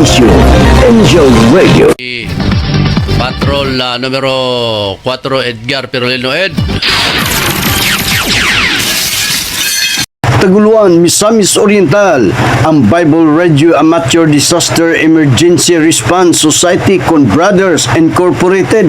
serbisyo, Angel Radio. Patrol numero 4 Edgar Perolino Ed. Taguluan, Misamis Oriental, ang Bible Radio Amateur Disaster Emergency Response Society con Brothers Incorporated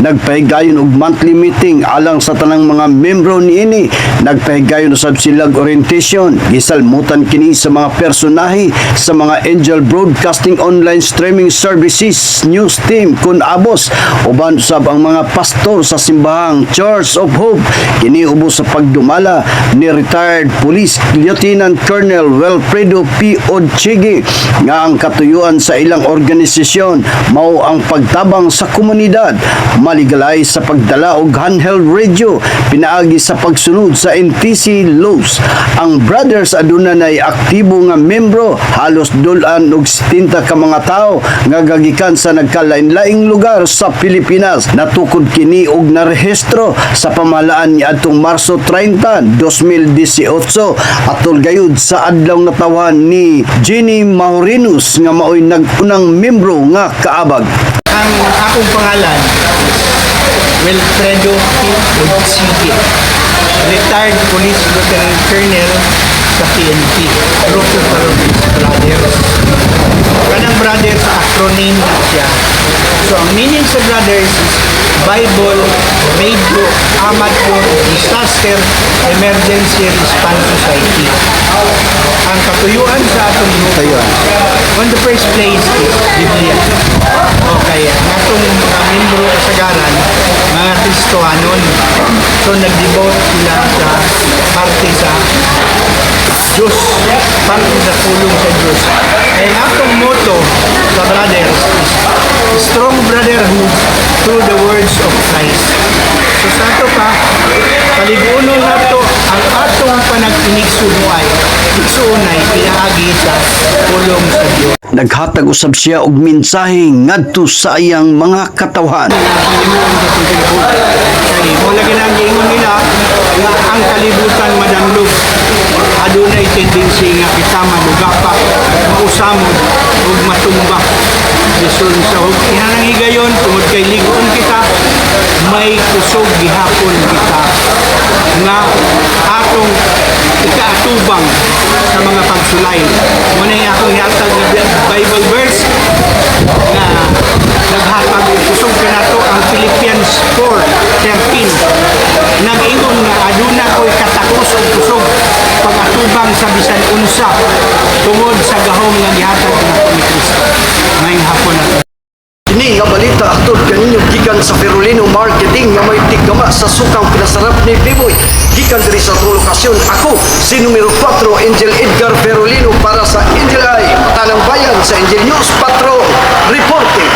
nagpahigayon og monthly meeting alang sa tanang mga membro niini. Nagpahigayon usab silag orientation, gisalmutan kini sa mga personahe sa mga Angel Broadcasting Online Streaming Services News Team kun abos uban usab ang mga pastor sa simbahang Church of Hope. Kini ubos sa pagdumala ni retired police Lieutenant Colonel Wilfredo P. Odchigi nga ang katuyuan sa ilang organisasyon mao ang pagtabang sa komunidad, maligalay sa pagdala og handheld radio, pinaagi sa pagsunod sa NTC laws. Ang brothers aduna nay aktibo nga membro, halos dulan og 70 ka mga tao nga gagikan sa nagkalain-laing lugar sa Pilipinas. Natukod kini og narehistro sa pamahalaan niadtong Marso 30, 2018 atol gayud sa adlaw nga tawan ni Jenny Maurinos nga maoy nag-unang membro nga kaabag. Ang akong pangalan, Wilfredo P. Odchigi, retired police lieutenant colonel sa PNP, Grupo Brothers. Kanang brothers, acronym na siya. So, ang meaning sa brothers is Bible Radio Amateur Disaster Emergency Response Society. Ang katuyuan sa atong grupo, on the first place is Biblia. Okay, ang atong mga membro kasagaran, mga Kristohanon. So, nag-devote sila sa parte sa Diyos, parte sa tulong sa Diyos. Ay ang atong motto sa brothers is strong brotherhood through the words of Christ. So sa ato pa, paligunon nato ang atong panagtinig-sunuay, igsuunay, pinaagi sa tulong sa Diyos. Naghatag usab siya og mensahe ngadto sa iyang mga katawhan. Kaya wala ginagawa nila nga ang kalibutan madamlog. Adunay tendency nga kita malugapak, mausamod ug matumba. Desun sa ihanang higayon tungod kay ligon kita, may kusog gihapon kita nga atong ikaatubang sa mga pagsulay. Muna yung akong ihatag na Bible verse na naghatag o kusog ka na to ang Philippians 4:13. Nag-ingon nga aduna ko'y katakos o kusog pag-atubang sa bisan unsa tungod sa gahom nga gihatag na ni Kristo. Ngayong hapon na to. Ini nga balita atol kaninyo gikan sa Perolino Marketing nga may tigama sa sukang pinasarap ni Biboy. Gikan diri sa lokasyon, ako si numero 4 Angel Edgar Perolino para sa Angel Eye, Tanang Bayan sa Angel News Patrol. Reporting.